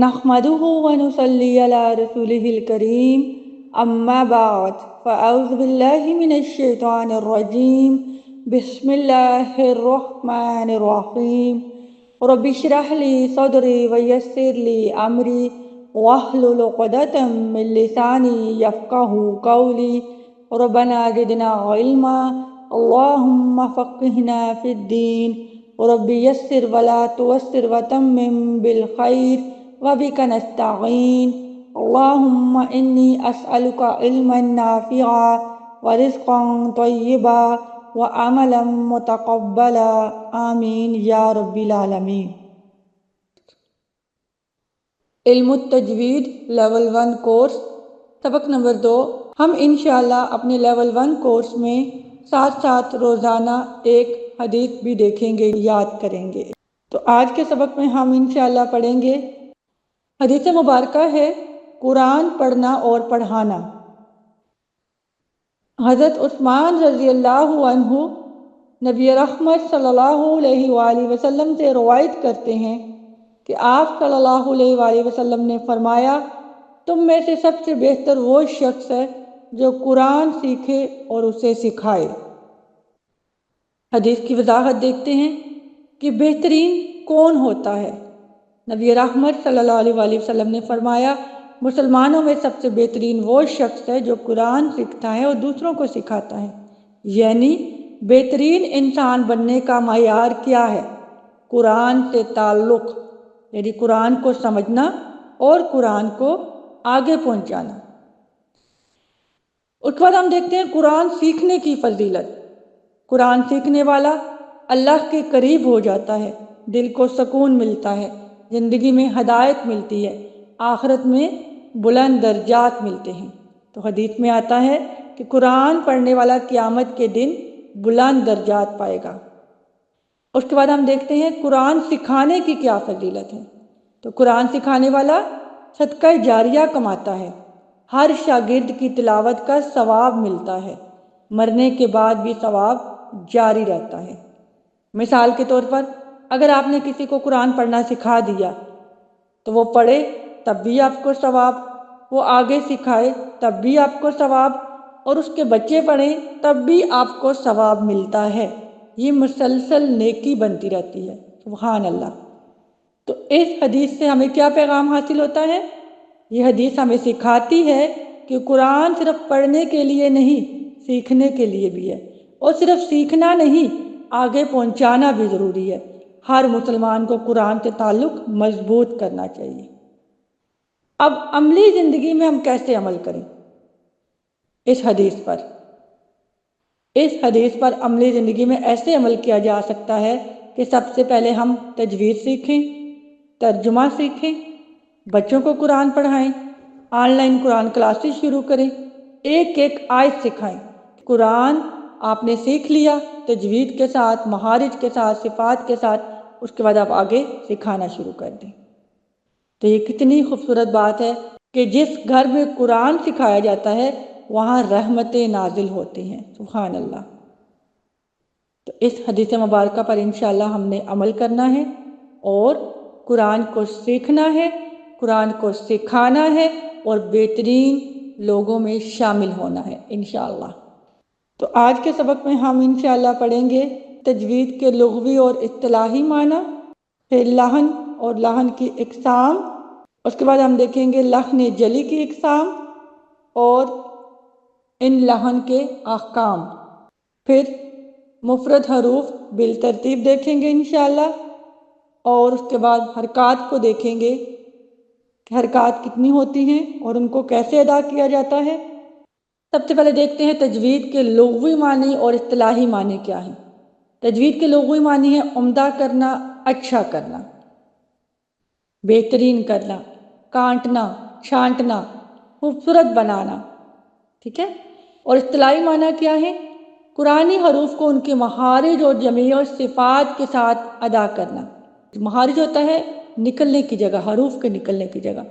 نحمده ونصلي على رسوله الكريم أما بعد فأعوذ بالله من الشيطان الرجيم بسم الله الرحمن الرحيم رب اشرح لي صدري ويسر لي أمري واحلل عقدة من لساني يفقهوا قولي ربنا زدنا علما اللهم فقهنا في الدين رب يسر ولا تعسر وتمم بالخير وبك نستعين اللهم إني أسألك علما نافعا ورزقا طيبا وعملا متقبلا آمین یا رب العالمین۔ علم التجوید لیول 1 کورس سبق نمبر 2۔ ہم انشاءاللہ اپنے لیول 1 کورس میں ساتھ ساتھ روزانہ ایک حدیث بھی دیکھیں گے، یاد کریں گے۔ تو آج کے سبق میں ہم انشاءاللہ پڑھیں گے حدیث مبارکہ ہے قرآن پڑھنا اور پڑھانا۔ حضرت عثمان رضی اللہ عنہ نبی رحمت صلی اللہ علیہ وآلہ وسلم سے روایت کرتے ہیں کہ آپ صلی اللہ علیہ وآلہ وسلم نے فرمایا، تم میں سے سب سے بہتر وہ شخص ہے جو قرآن سیکھے اور اسے سکھائے۔ حدیث کی وضاحت دیکھتے ہیں کہ بہترین کون ہوتا ہے۔ نبی رحمت صلی اللہ علیہ وآلہ وسلم نے فرمایا، مسلمانوں میں سب سے بہترین وہ شخص ہے جو قرآن سیکھتا ہے اور دوسروں کو سکھاتا ہے۔ یعنی بہترین انسان بننے کا معیار کیا ہے؟ قرآن سے تعلق، یعنی قرآن کو سمجھنا اور قرآن کو آگے پہنچانا۔ اس کے بعد ہم دیکھتے ہیں قرآن سیکھنے کی فضیلت۔ قرآن سیکھنے والا اللہ کے قریب ہو جاتا ہے، دل کو سکون ملتا ہے، زندگی میں ہدایت ملتی ہے، آخرت میں بلند درجات ملتے ہیں۔ تو حدیث میں آتا ہے کہ قرآن پڑھنے والا قیامت کے دن بلند درجات پائے گا۔ اس کے بعد ہم دیکھتے ہیں قرآن سکھانے کی کیا فضیلت ہے۔ تو قرآن سکھانے والا صدقہ جاریہ کماتا ہے، ہر شاگرد کی تلاوت کا ثواب ملتا ہے، مرنے کے بعد بھی ثواب جاری رہتا ہے۔ مثال کے طور پر اگر آپ نے کسی کو قرآن پڑھنا سکھا دیا تو وہ پڑھے تب بھی آپ کو ثواب، وہ آگے سکھائے تب بھی آپ کو ثواب، اور اس کے بچے پڑھیں تب بھی آپ کو ثواب ملتا ہے۔ یہ مسلسل نیکی بنتی رہتی ہے، سبحان اللہ۔ تو اس حدیث سے ہمیں کیا پیغام حاصل ہوتا ہے؟ یہ حدیث ہمیں سکھاتی ہے کہ قرآن صرف پڑھنے کے لیے نہیں، سیکھنے کے لیے بھی ہے، اور صرف سیکھنا نہیں، آگے پہنچانا بھی ضروری ہے۔ ہر مسلمان کو قرآن سے تعلق مضبوط کرنا چاہیے۔ اب عملی زندگی میں ہم کیسے عمل کریں؟ اس حدیث پر عملی زندگی میں ایسے عمل کیا جا سکتا ہے کہ سب سے پہلے ہم تجوید سیکھیں، ترجمہ سیکھیں، بچوں کو قرآن پڑھائیں، آن لائن قرآن کلاسز شروع کریں، ایک ایک آیت سکھائیں۔ قرآن آپ نے سیکھ لیا تجوید کے ساتھ، مخارج کے ساتھ، صفات کے ساتھ، اس کے بعد آپ آگے سکھانا شروع کر دیں۔ تو یہ کتنی خوبصورت بات ہے کہ جس گھر میں قرآن سکھایا جاتا ہے وہاں رحمتیں نازل ہوتی ہیں، سبحان اللہ۔ تو اس حدیث مبارکہ پر انشاءاللہ ہم نے عمل کرنا ہے اور قرآن کو سیکھنا ہے، قرآن کو سکھانا ہے اور بہترین لوگوں میں شامل ہونا ہے انشاءاللہ۔ تو آج کے سبق میں ہم انشاءاللہ پڑھیں گے تجوید کے لغوی اور اصطلاحی معنی، پھر لحن اور لحن کی اقسام، اس کے بعد ہم دیکھیں گے لحن جلی کی اقسام اور ان لحن کے احکام، پھر مفرد حروف بالترتیب دیکھیں گے انشاءاللہ، اور اس کے بعد حرکات کو دیکھیں گے کہ حرکات کتنی ہوتی ہیں اور ان کو کیسے ادا کیا جاتا ہے۔ سب سے پہلے دیکھتے ہیں تجوید کے لغوی معنی اور اصطلاحی معنی کیا ہیں۔ تجوید کے لغوی معنی ہے عمدہ کرنا، اچھا کرنا، بہترین کرنا، کاٹنا، چھانٹنا، خوبصورت بنانا، ٹھیک ہے۔ اور اصطلاحی معنی کیا ہے؟ قرآنی حروف کو ان کے مخارج اور جمیع اور صفات کے ساتھ ادا کرنا۔ مخارج ہوتا ہے نکلنے کی جگہ، حروف کے نکلنے کی جگہ،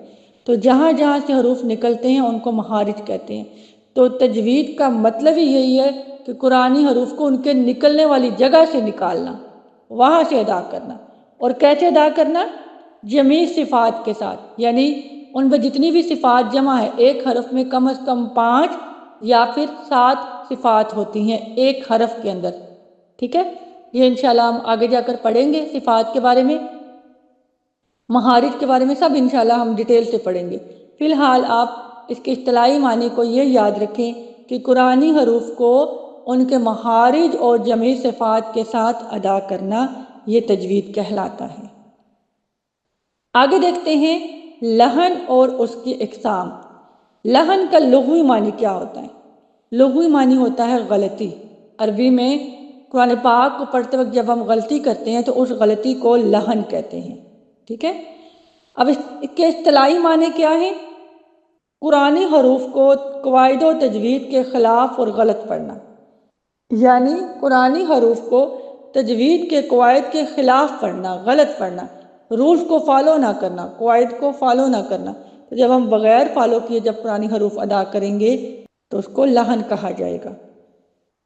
تو جہاں جہاں سے حروف نکلتے ہیں ان کو مخارج کہتے ہیں۔ تو تجوید کا مطلب ہی یہی ہے کہ قرآنی حروف کو ان کے نکلنے والی جگہ سے نکالنا، وہاں سے ادا کرنا۔ اور کیسے ادا کرنا؟ جمیع صفات کے ساتھ، یعنی ان پہ جتنی بھی صفات جمع ہے، ایک حرف میں کم از کم 5 یا پھر 7 صفات ہوتی ہیں ایک حرف کے اندر، ٹھیک ہے؟ یہ انشاءاللہ ہم آگے جا کر پڑھیں گے، صفات کے بارے میں، مخارج کے بارے میں سب انشاءاللہ ہم ڈیٹیل سے پڑھیں گے۔ فی الحال آپ اس کے اصطلاحی معنی کو یہ یاد رکھیں کہ قرآنی حروف کو ان کے مخارج اور جمعی صفات کے ساتھ ادا کرنا یہ تجوید کہلاتا ہے۔ آگے دیکھتے ہیں لحن اور اس کی اقسام۔ لحن کا لغوی معنی کیا ہوتا ہے؟ لغوی معنی ہوتا ہے غلطی۔ عربی میں قرآن پاک کو پڑھتے وقت جب ہم غلطی کرتے ہیں تو اس غلطی کو لحن کہتے ہیں، ٹھیک ہے؟ اب اس کے اصطلاحی معنی کیا ہے؟ قرآنی حروف کو قواعد و تجوید کے خلاف اور غلط پڑھنا، یعنی قرآنی حروف کو تجوید کے قواعد کے خلاف پڑھنا، غلط پڑھنا، رولز کو فالو نہ کرنا، قواعد کو فالو نہ کرنا۔ تو جب ہم بغیر فالو کیے جب قرآنی حروف ادا کریں گے تو اس کو لحن کہا جائے گا۔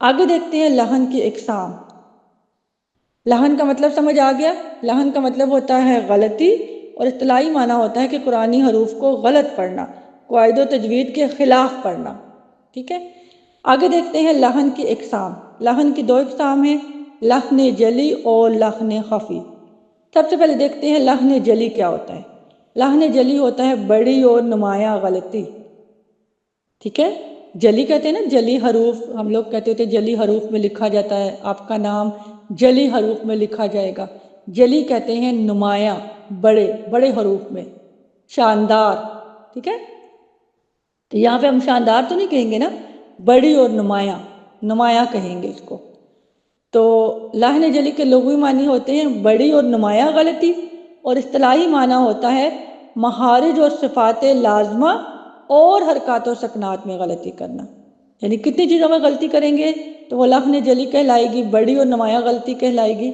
آگے دیکھتے ہیں لحن کی اقسام۔ لحن کا مطلب سمجھ آ گیا؟ لحن کا مطلب ہوتا ہے غلطی، اور اصطلاحی معنی ہوتا ہے کہ قرآنی حروف کو غلط پڑھنا، قواعد و تجوید کے خلاف پڑھنا، ٹھیک ہے؟ آگے دیکھتے ہیں لحن کی اقسام۔ لحن کی 2 اقسام ہیں، لحن جلی اور لحن خفی۔ سب سے پہلے دیکھتے ہیں لحن جلی کیا ہوتا ہے۔ لحن جلی ہوتا ہے بڑی اور نمایاں غلطی، ٹھیک ہے؟ جلی کہتے ہیں نا، جلی حروف، ہم لوگ کہتے تھے جلی حروف میں لکھا جاتا ہے، آپ کا نام جلی حروف میں لکھا جائے گا۔ جلی کہتے ہیں نمایاں، بڑے بڑے حروف میں، شاندار، ٹھیک ہے؟ تو یہاں پہ ہم شاندار تو نہیں کہیں گے نا، بڑی اور نمایاں، نمایاں کہیں گے اس کو۔ تو لحن جلی کے لغوی معنی ہوتے ہیں بڑی اور نمایاں غلطی، اور اصطلاحی معنی ہوتا ہے مخارج اور صفات لازمہ اور حرکات و سکنات میں غلطی کرنا۔ یعنی کتنی چیزوں میں غلطی کریں گے تو وہ لحن جلی کہلائے گی، بڑی اور نمایاں غلطی کہلائے گی۔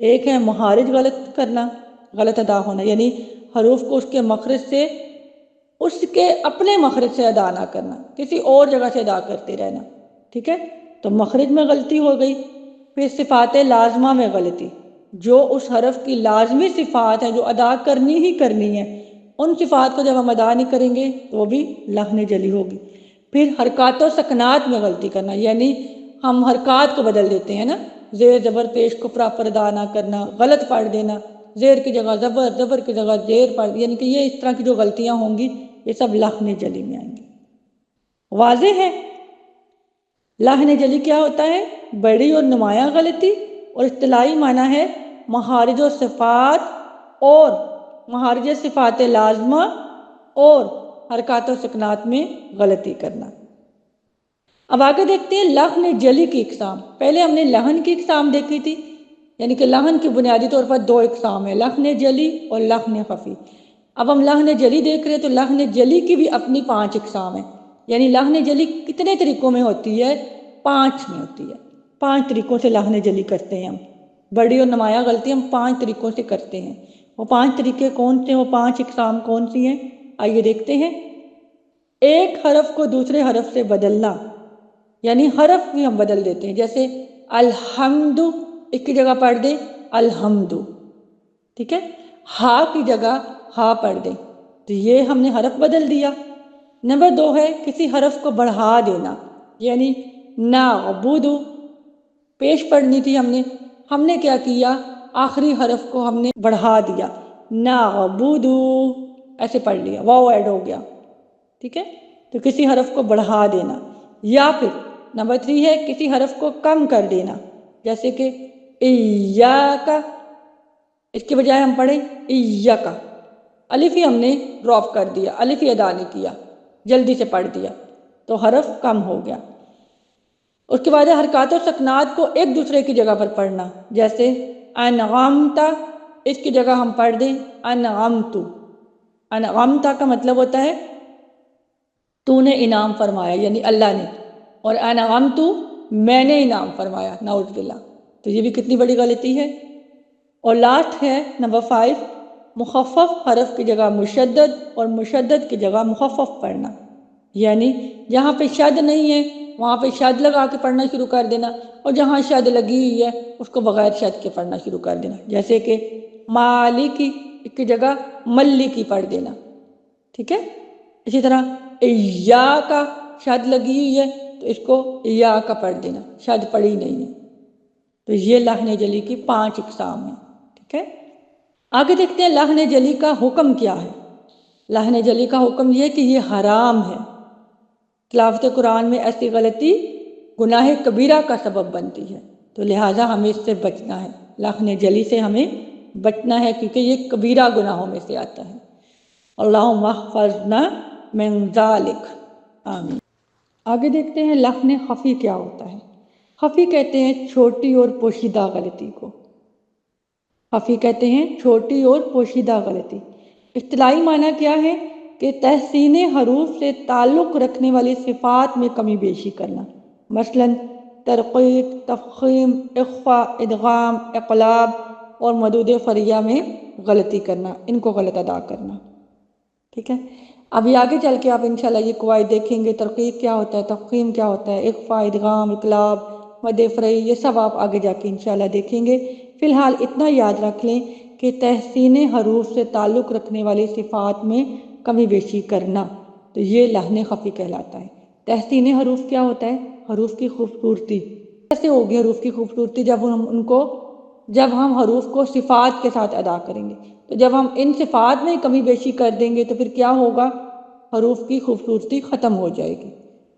ایک ہے مخارج غلط کرنا، غلط ادا ہونا، یعنی حروف کو اس کے مخرج سے، اس کے اپنے مخرج سے ادا نہ کرنا، کسی اور جگہ سے ادا کرتے رہنا، ٹھیک ہے؟ تو مخرج میں غلطی ہو گئی۔ پھر صفات لازمہ میں غلطی، جو اس حرف کی لازمی صفات ہیں جو ادا کرنی ہی کرنی ہے، ان صفات کو جب ہم ادا نہیں کریں گے تو وہ بھی لحن جلی ہوگی۔ پھر حرکات و سکنات میں غلطی کرنا، یعنی ہم حرکات کو بدل دیتے ہیں نا، زیر زبر پیش کو پراپر ادا نہ کرنا، غلط پڑھ دینا، زیر کی جگہ زبر، زبر کی جگہ زیر پڑھ دینا، یعنی کہ یہ اس طرح کی جو غلطیاں ہوں گی یہ سب لحن جلی میں آئیں گی۔ واضح ہے؟ لحن جلی کیا ہوتا ہے؟ بڑی اور نمایاں غلطی، اور اصطلاحی معنی ہے مخارج و صفات اور مخارج صفات لازمہ اور حرکات و سکنات میں غلطی کرنا۔ اب آگے دیکھتے ہیں لحن جلی کی اقسام۔ پہلے ہم نے لحن کی اقسام دیکھی تھی، یعنی کہ لحن کی بنیادی طور پر 2 اقسام ہیں، لحن جلی اور لحن خفی۔ اب ہم لحن جلی دیکھ رہے ہیں تو لحن جلی کی بھی اپنی 5 اقسام ہیں، یعنی لحن جلی کتنے طریقوں میں ہوتی ہے؟ 5 میں ہوتی ہے۔ 5 طریقوں سے لحن جلی کرتے ہیں ہم، بڑی اور نمایاں غلطی ہم 5 طریقوں سے کرتے ہیں۔ وہ 5 طریقے کون سے ہیں؟ وہ 5 اقسام کون سی ہیں؟ آئیے دیکھتے ہیں۔ ایک حرف کو دوسرے حرف سے بدلنا، یعنی حرف بھی ہم بدل دیتے ہیں، جیسے الحمد، اس کی جگہ پڑھ دیں الحمد، ٹھیک ہے؟ ہا کی جگہ ہا پڑھ دیں، تو یہ ہم نے حرف بدل دیا۔ نمبر 2 ہے کسی حرف کو بڑھا دینا، یعنی نعبد، پیش پڑھنی تھی ہم نے کیا کیا؟ آخری حرف کو ہم نے بڑھا دیا، نعبد، ایسے پڑھ لیا، واو ایڈ ہو گیا، ٹھیک ہے؟ تو کسی حرف کو بڑھا دینا۔ یا پھر نمبر 3 ہے کسی حرف کو کم کر دینا، جیسے کہ ایاک، اس کے بجائے ہم پڑھیں ایاک، الف ہی ہم نے ڈراپ کر دیا، الف ہی ادا نہیں کیا، جلدی سے پڑھ دیا تو حرف کم ہو گیا۔ اس کے بعد حرکات و سکنات کو ایک دوسرے کی جگہ پر پڑھنا، جیسے انعمت، اس کی جگہ ہم پڑھ دیں انعمت۔ انعمت کا مطلب ہوتا ہے تو نے انعام فرمایا، یعنی اللہ نے، اور انعمت میں نے انعام فرمایا، نعوذ باللہ، تو یہ بھی کتنی بڑی غلطی ہے۔ اور لاسٹ ہے نمبر 5، مخفف حرف کی جگہ مشدد اور مشدد کی جگہ مخفف پڑھنا، یعنی جہاں پہ شد نہیں ہے وہاں پہ شد لگا کے پڑھنا شروع کر دینا، اور جہاں شد لگی ہوئی ہے اس کو بغیر شد کے پڑھنا شروع کر دینا، جیسے کہ مالکی، ایک کی جگہ ملی کی پڑھ دینا، ٹھیک ہے۔ اسی طرح یا کا شد لگی ہوئی ہے تو اس کو یا کا پڑھ دینا، شد پڑی نہیں ہے۔ تو یہ لحن جلی کی 5 اقسام ہیں، ٹھیک ہے۔ آگے دیکھتے ہیں لحن جلی کا حکم کیا ہے۔ لحن جلی کا حکم یہ کہ یہ حرام ہے۔ تلاوت قرآن میں ایسی غلطی گناہ کبیرہ کا سبب بنتی ہے، تو لہٰذا ہمیں اس سے بچنا ہے، لحن جلی سے ہمیں بچنا ہے، کیونکہ یہ کبیرہ گناہوں میں سے آتا ہے۔ اللہم احفظنا من ذالک، آمین۔ آگے دیکھتے ہیں لحن خفی کیا ہوتا ہے۔ خفی کہتے ہیں چھوٹی اور پوشیدہ غلطی کو، خفی کہتے ہیں چھوٹی اور پوشیدہ غلطی۔ اصطلاحی معنی کیا ہے کہ تحسین حروف سے تعلق رکھنے والی صفات میں کمی بیشی کرنا، مثلا ترقیق، تفخیم، اخفاء، ادغام، اقلاب اور مدود فریہ میں غلطی کرنا، ان کو غلط ادا کرنا، ٹھیک ہے۔ ابھی آگے چل کے آپ انشاءاللہ یہ قواعد دیکھیں گے، ترقیق کیا ہوتا ہے، تفخیم کیا ہوتا ہے، اخفاء، ادغام، اقلاب، مد فرعی، یہ سب آپ آگے جا کے انشاءاللہ دیکھیں گے۔ فی الحال اتنا یاد رکھ لیں کہ تحسین حروف سے تعلق رکھنے والی صفات میں کمی بیشی کرنا، تو یہ لحن خفی کہلاتا ہے۔ تحسین حروف کیا ہوتا ہے؟ حروف کی خوبصورتی۔ کیسے ہوگی حروف کی خوبصورتی؟ جب ہم حروف کو صفات کے ساتھ ادا کریں گے، تو جب ہم ان صفات میں کمی بیشی کر دیں گے تو پھر کیا ہوگا؟ حروف کی خوبصورتی ختم ہو جائے گی۔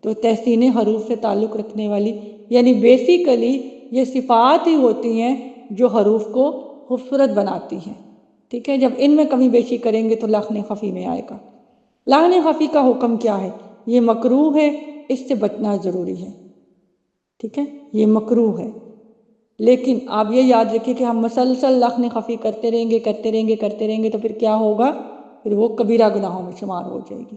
تو تحسین حروف سے تعلق رکھنے والی یعنی بیسیکلی یہ صفات ہی ہوتی ہیں جو حروف کو خوبصورت بناتی ہیں، ٹھیک ہے۔ جب ان میں کمی بیشی کریں گے تو لحن خفی میں آئے گا۔ لحن خفی کا حکم کیا ہے؟ یہ مکروہ ہے، اس سے بچنا ضروری ہے، ٹھیک ہے، یہ مکروہ ہے۔ لیکن آپ یہ یاد رکھیں کہ ہم مسلسل لحن خفی کرتے رہیں گے تو پھر کیا ہوگا؟ پھر وہ کبیرہ گناہوں میں شمار ہو جائے گی۔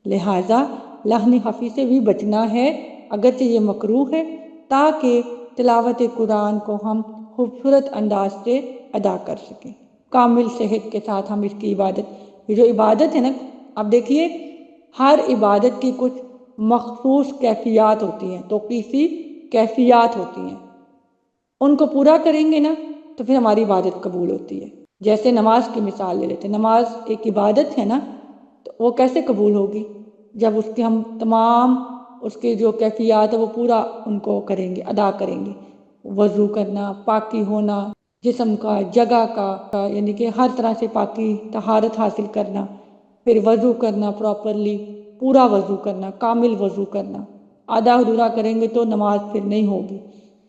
لہٰذا لحن خفی سے بھی بچنا ہے، اگرچہ یہ مکروہ ہے، تاکہ تلاوت قرآن کو ہم خوبصورت انداز سے ادا کر سکیں، کامل صحت کے ساتھ ہم اس کی عبادت، یہ جو عبادت ہے نا، اب دیکھیے ہر عبادت کی کچھ مخصوص کیفیات ہوتی ہیں، توقیفی کیفیات ہوتی ہیں، ان کو پورا کریں گے نا تو پھر ہماری عبادت قبول ہوتی ہے۔ جیسے نماز کی مثال لے لیتے ہیں، نماز ایک عبادت ہے نا، تو وہ کیسے قبول ہوگی؟ جب اس کے ہم تمام اس کے جو کیفیات ہے وہ پورا ان کو کریں گے، ادا کریں گے۔ وضو کرنا، پاکی ہونا جسم کا، جگہ کا، یعنی کہ ہر طرح سے پاکی طہارت حاصل کرنا، پھر وضو کرنا پراپرلی، پورا وضو کرنا، کامل وضو کرنا۔ آدھا ادھورا کریں گے تو نماز پھر نہیں ہوگی۔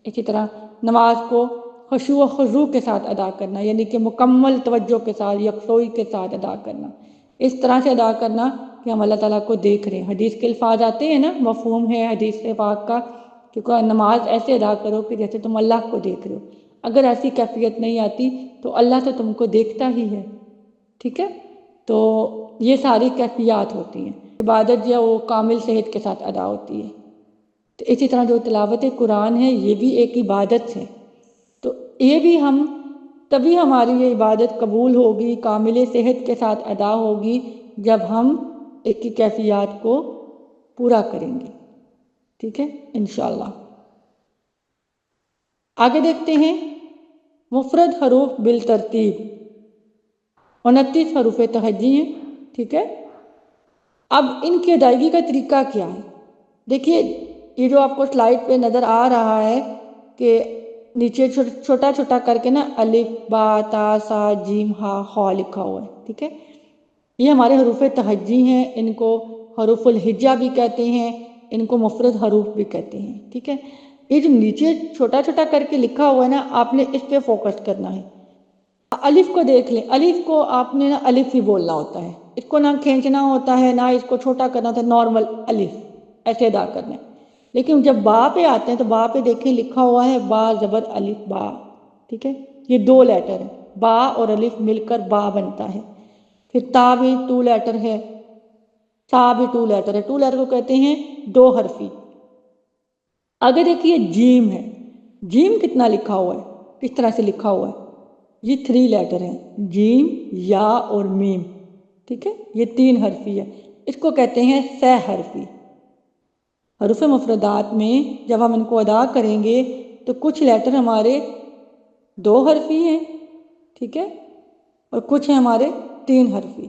اسی طرح نماز کو خشوع و خضوع کے ساتھ ادا کرنا، یعنی کہ مکمل توجہ کے ساتھ، یکسوئی کے ساتھ ادا کرنا، اس طرح سے ادا کرنا کہ ہم اللہ تعالیٰ کو دیکھ رہے ہیں۔ حدیث کے الفاظ آتے ہیں نا، مفہوم ہے حدیث پاک کا کہ نماز ایسے ادا کرو کہ جیسے تم اللہ کو دیکھ رہے ہو۔ اگر ایسی کیفیت نہیں آتی تو اللہ تو تم کو دیکھتا ہی ہے، ٹھیک ہے۔ تو یہ ساری کیفیات ہوتی ہیں، عبادت جو ہے وہ کامل صحت کے ساتھ ادا ہوتی ہے۔ تو اسی طرح جو تلاوت قرآن ہے یہ بھی ایک عبادت ہے، تو یہ بھی تبھی ہماری یہ عبادت قبول ہوگی، کامل صحت کے ساتھ ادا ہوگی، جب ہم ایک کی کیفیات کو پورا کریں گے، ٹھیک ہے انشاءاللہ۔ آگے دیکھتے ہیں مفرد حروف بالترتیب، 29 حروف تہجی ہیں، ٹھیک ہے۔ اب ان کی ادائیگی کا طریقہ کیا ہے؟ دیکھیے یہ جو آپ کو سلائیڈ پہ نظر آ رہا ہے کہ نیچے چھوٹا چھوٹا کر کے نا الف، با، تا، سا، جیم، ہا، خا لکھا ہوا ہے، ٹھیک ہے۔ یہ ہمارے حروف تہجی ہیں، ان کو حروف الہجا بھی کہتے ہیں، ان کو مفرد حروف بھی کہتے ہیں، ٹھیک ہے۔ یہ جو نیچے چھوٹا چھوٹا کر کے لکھا ہوا ہے نا، آپ نے اس پہ فوکس کرنا ہے۔ الف کو دیکھ لیں، الف کو آپ نے نا الف ہی بولنا ہوتا ہے، اس کو نہ کھینچنا ہوتا ہے، نہ اس کو چھوٹا کرنا ہوتا ہے، نارمل الف ایسے ادا کرنا ہے۔ لیکن جب با پہ آتے ہیں تو با پہ دیکھیں لکھا ہوا ہے با زبر الف با، ٹھیک ہے۔ یہ 2 لیٹر ہیں، با اور الف مل کر با بنتا ہے۔ پھر تا بھی 2 لیٹر ہے، سا بھی 2 لیٹر ہے، 2 لیٹر کو کہتے ہیں 2 حرفی۔ آگے دیکھیے جیم ہے، جیم کتنا لکھا ہوا ہے، کس طرح سے لکھا ہوا ہے؟ یہ 3 لیٹر ہیں، جیم، یا اور میم، ٹھیک ہے۔ یہ 3 حرفی ہے، اس کو کہتے ہیں سہ حرفی۔ حروف مفردات میں جب ہم ان کو ادا کریں گے تو کچھ لیٹر ہمارے 2 حرفی ہیں، ٹھیک ہے، اور کچھ ہیں ہمارے 3 حرفی۔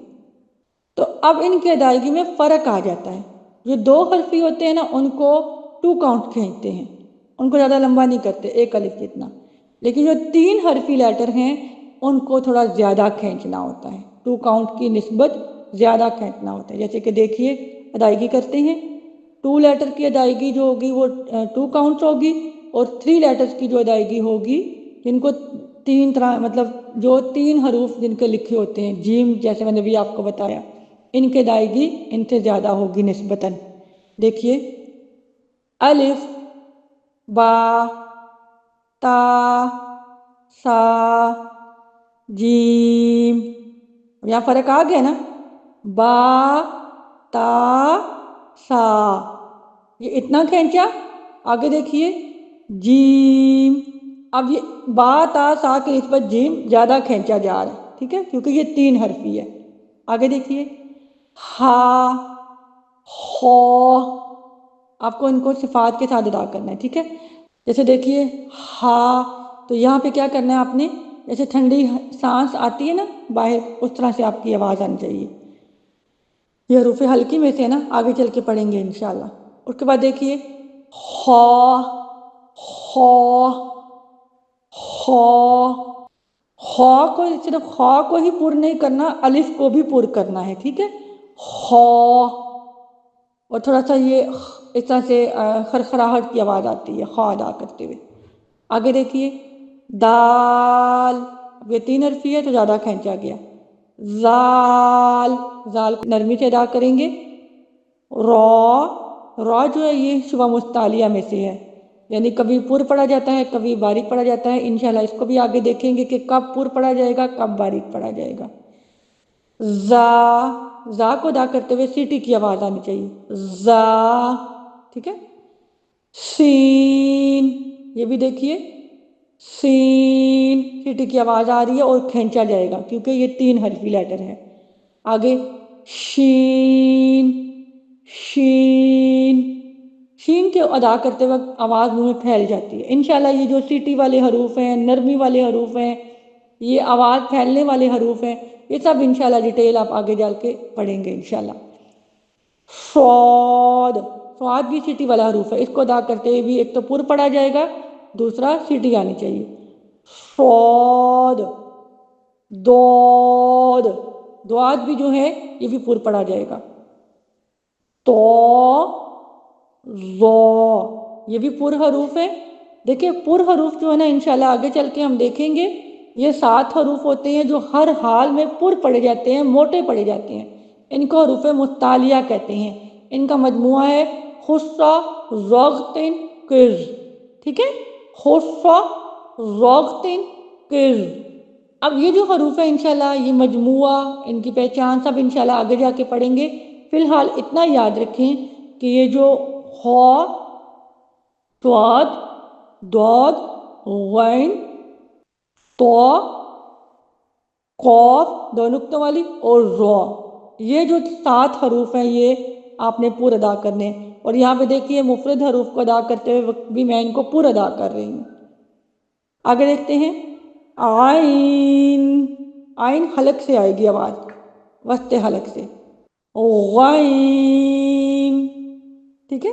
تو اب ان کی ادائیگی میں فرق آ جاتا ہے۔ جو 2 حرفی ہوتے ہیں نا ان کو 2 کاؤنٹ کھینچتے ہیں، ان کو زیادہ لمبا نہیں کرتے، 1 الف جتنا۔ لیکن جو 3 حرفی لیٹر ہیں ان کو تھوڑا زیادہ کھینچنا ہوتا ہے، 2 کاؤنٹ کی نسبت زیادہ کھینچنا ہوتا ہے۔ جیسے کہ دیکھیے ادائیگی کرتے ہیں، 2 لیٹر کی ادائیگی جو ہوگی وہ 2 کاؤنٹس ہوگی، اور 3 لیٹرز کی جو ادائیگی ہوگی جن کو 3 طرح مطلب جو 3 حروف جن کے لکھے ہوتے ہیں، جیم جیسے میں نے بھی آپ کو بتایا، ان کی ادائیگی ان سے زیادہ ہوگی نسبتاً۔ دیکھیے الف، با، تا، سا، جیم، یہاں فرق آ گیا نا، با، تا، سا، یہ اتنا کھینچا۔ آگے دیکھیے جیم، اب یہ با، تا، سا کی نسبت جیم زیادہ کھینچا جا رہا ہے، ٹھیک ہے، کیونکہ یہ 3 حرفی ہے۔ آگے دیکھیے ہا، خو، آپ کو ان کو صفات کے ساتھ ادا کرنا ہے، ٹھیک ہے۔ جیسے دیکھیے ہا، تو یہاں پہ کیا کرنا ہے آپ نے، جیسے ٹھنڈی سانس آتی ہے نا باہر، اس طرح سے آپ کی آواز آنی چاہیے۔ یہ حروف ہلکی میں سے نا آگے چل کے پڑھیں گے انشاءاللہ۔ اس کے بعد دیکھیے خو، خو، خو، خو کو صرف خو کو ہی پر نہیں کرنا، الف کو بھی پر کرنا ہے، ٹھیک ہے، خو، اور تھوڑا سا یہ اس طرح سے خرخراہٹ کی آواز آتی ہے خو ادا کرتے ہوئے۔ آگے دیکھیے دال، اب یہ 3 حرفی ہے تو زیادہ کھینچا گیا۔ زال، زال کو نرمی سے ادا کریں گے۔ را، را جو ہے یہ شبہ مستعلیہ میں سے ہے، یعنی کبھی پر پڑھا جاتا ہے کبھی باریک پڑھا جاتا ہے، انشاءاللہ اس کو بھی آگے دیکھیں گے کہ کب پر پڑھا جائے گا کب باریک پڑھا جائے گا۔ زا، زا کو ادا کرتے ہوئے سیٹی کی آواز آنی چاہیے، زا، ٹھیک ہے۔ سین، یہ بھی دیکھیے سین، سیٹی کی آواز آ رہی ہے اور کھینچا جائے گا کیونکہ یہ 3 حرفی لیٹر ہے۔ آگے شین، شین، شین کے ادا کرتے وقت آواز منہ میں پھیل جاتی ہے۔ انشاءاللہ یہ جو سیٹی والے حروف ہیں، نرمی والے حروف ہیں، یہ آواز پھیلنے والے حروف ہیں، یہ سب انشاءاللہ ڈیٹیل آپ آگے جا کے پڑھیں گے انشاءاللہ۔ صاد، صاد بھی سیٹی والا حروف ہے، اس کو ادا کرتے ہوئے بھی ایک تو پر پڑھا جائے گا، دوسرا سیٹی آنی چاہیے۔ صاد، دود، دعات بھی جو ہے یہ بھی پر پڑھا جائے گا۔ تو، زو، یہ بھی پر حروف ہے۔ دیکھیں پر حروف جو ہے نا انشاءاللہ آگے چل کے ہم دیکھیں گے، یہ 7 حروف ہوتے ہیں جو ہر حال میں پر پڑھے جاتے ہیں، موٹے پڑھے جاتے ہیں، ان کو حروف مستعلیہ کہتے ہیں۔ ان کا مجموعہ ہے خصہ، ضغطن، کز، ٹھیک ہے، خصہ، ضغطن، کز۔ اب یہ جو حروف ہیں انشاءاللہ یہ مجموعہ، ان کی پہچان سب انشاءاللہ آگے جا کے پڑھیں گے۔ فی الحال اتنا یاد رکھیں کہ یہ جو خ، صاد، ضاد، غین، تو، قاف دو نقطوں والی اور را، یہ جو 7 حروف ہیں یہ آپ نے پر ادا کرنے ہیں۔ اور یہاں پہ دیکھیے مفرد حروف کو ادا کرتے ہوئے وقت بھی میں ان کو پر ادا کر رہی ہوں۔ آگے دیکھتے ہیں عین، عین حلق سے آئے گی آواز، وسط حلق سے۔ غین، ٹھیک ہے،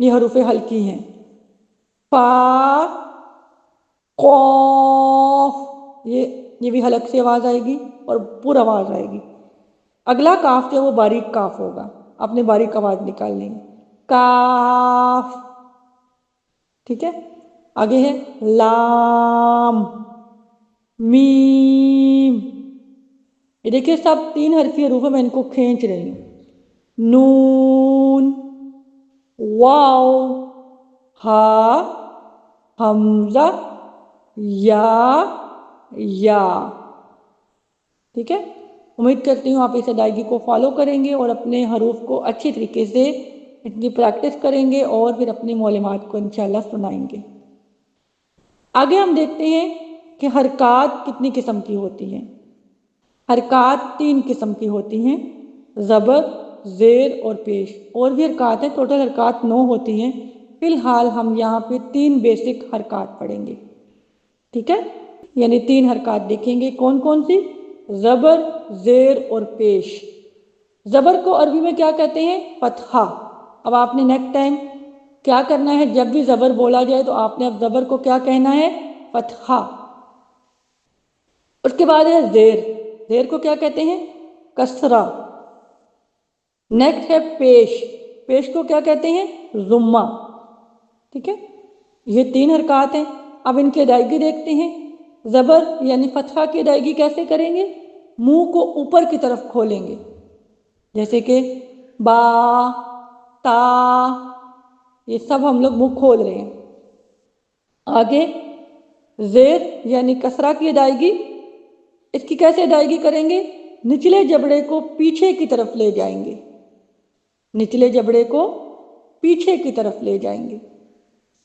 یہ حروف ہلکی ہیں۔ فا، قاف، یہ بھی حلق سے آواز آئے گی اور پر آواز آئے گی۔ اگلا کاف جو ہے وہ باریک کاف ہوگا، آپ نے باریک آواز نکال لیں گے، کاف، ٹھیک ہے۔ آگے ہے لام، میم، یہ دیکھیے سب 3 حرفی حروف ہیں، میں ان کو کھینچ رہی ہوں۔ نون، واو، ہا، حمزہ، یا، ٹھیک ہے۔ امید کرتی ہوں آپ اس ادائیگی کو فالو کریں گے اور اپنے حروف کو اچھی طریقے سے اتنی پریکٹس کریں گے اور پھر اپنی معلومات کو انشاءاللہ سنائیں گے۔ آگے ہم دیکھتے ہیں کہ حرکات کتنی قسم کی ہوتی ہیں۔ حرکات 3 قسم کی ہوتی ہیں، زبر، زیر اور پیش، اور بھی حرکات ہیں، ٹوٹل حرکات 9 ہوتی ہیں۔ فی الحال ہم یہاں پہ 3 بیسک حرکات پڑھیں گے، ٹھیک ہے، یعنی 3 حرکات دیکھیں گے۔ کون کون سی؟ زبر، زیر اور پیش۔ زبر کو عربی میں کیا کہتے ہیں؟ فتحہ۔ اب آپ نے نیکسٹ ٹائم کیا کرنا ہے، جب بھی زبر بولا جائے تو آپ نے اب زبر کو کیا کہنا ہے؟ فتحہ۔ اس کے بعد ہے زیر۔ زیر کو کیا کہتے ہیں؟ کسرہ۔ نیکسٹ ہے پیش۔ پیش کو کیا کہتے ہیں؟ ضمہ۔ ٹھیک ہے، یہ 3 حرکات ہیں۔ اب ان کی ادائیگی دیکھتے ہیں۔ زبر یعنی فتحہ کی ادائیگی کیسے کریں گے؟ منہ کو اوپر کی طرف کھولیں گے، جیسے کہ با، تا، یہ سب ہم لوگ منہ کھول رہے ہیں۔ آگے زیر یعنی کسرہ کی ادائیگی، اس کی کیسے ادائیگی کریں گے؟ نچلے جبڑے کو پیچھے کی طرف لے جائیں گے، نچلے جبڑے کو پیچھے کی طرف لے جائیں گے،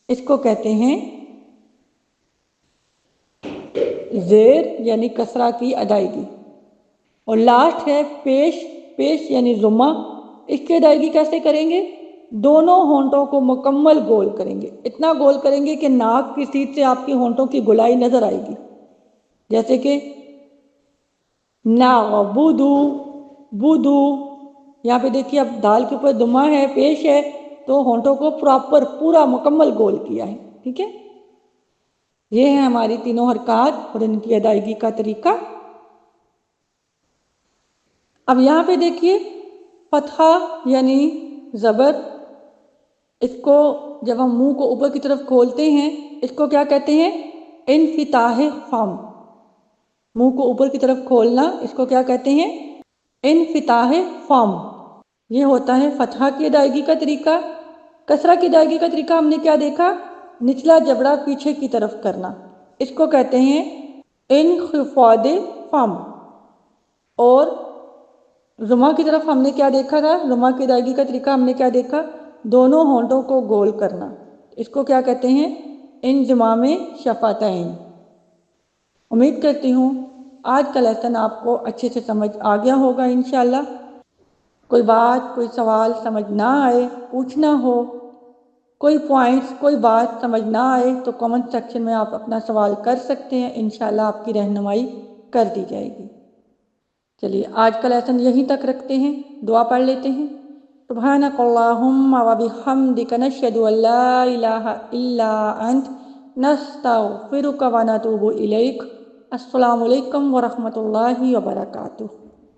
اس کو کہتے ہیں زیر یعنی کسرہ کی ادائیگی۔ اور لاسٹ ہے پیش۔ پیش یعنی ضمہ، اس کی ادائیگی کیسے کریں گے؟ دونوں ہونٹوں کو مکمل گول کریں گے، اتنا گول کریں گے کہ ناک کی سیٹ سے آپ کے ہونٹوں کی گولائی نظر آئے گی، جیسے کہ نعبدو، بدو۔ یہاں پہ دیکھیے اب دال کے اوپر دمہ ہے، پیش ہے، تو ہونٹوں کو پراپر پورا مکمل گول کیا ہے۔ ٹھیک ہے، یہ ہے ہماری تینوں حرکات اور ان کی ادائیگی کا طریقہ۔ اب یہاں پہ دیکھیے فتحہ یعنی زبر، اس کو جب ہم منہ کو اوپر کی طرف کھولتے ہیں اس کو کیا کہتے ہیں؟ انفتاح فم۔ منہ کو اوپر کی طرف کھولنا اس کو کیا کہتے ہیں؟ انفتاح فم۔ یہ ہوتا ہے فتحہ کی ادائیگی کا طریقہ۔ کسرہ کی ادائیگی کا طریقہ ہم نے کیا دیکھا؟ نچلا جبڑا پیچھے کی طرف کرنا، اس کو کہتے ہیں انخفاض فم۔ اور ضمہ کی طرف ہم نے کیا دیکھا تھا؟ ضمہ کی ادائیگی کا طریقہ ہم نے کیا دیکھا؟ دونوں ہونٹوں کو گول کرنا، اس کو کیا کہتے ہیں؟ انضمام شفتین۔ امید کرتی ہوں آج کا لیسن آپ کو اچھے سے سمجھ آ گیا ہوگا انشاءاللہ۔ کوئی بات، کوئی سوال سمجھ نہ آئے، پوچھنا ہو، کوئی پوائنٹس، کوئی بات سمجھ نہ آئے تو کمنٹ سیکشن میں آپ اپنا سوال کر سکتے ہیں، انشاءاللہ آپ کی رہنمائی کر دی جائے گی۔ چلیے آج کا لیسن یہیں تک رکھتے ہیں، دعا پڑھ لیتے ہیں۔ سبحانک اللہم و بحمدک نشہد ان لا الہ الا انت نستغفرک و نتوب الیک۔ السلام علیکم ورحمۃ اللہ وبرکاتہ۔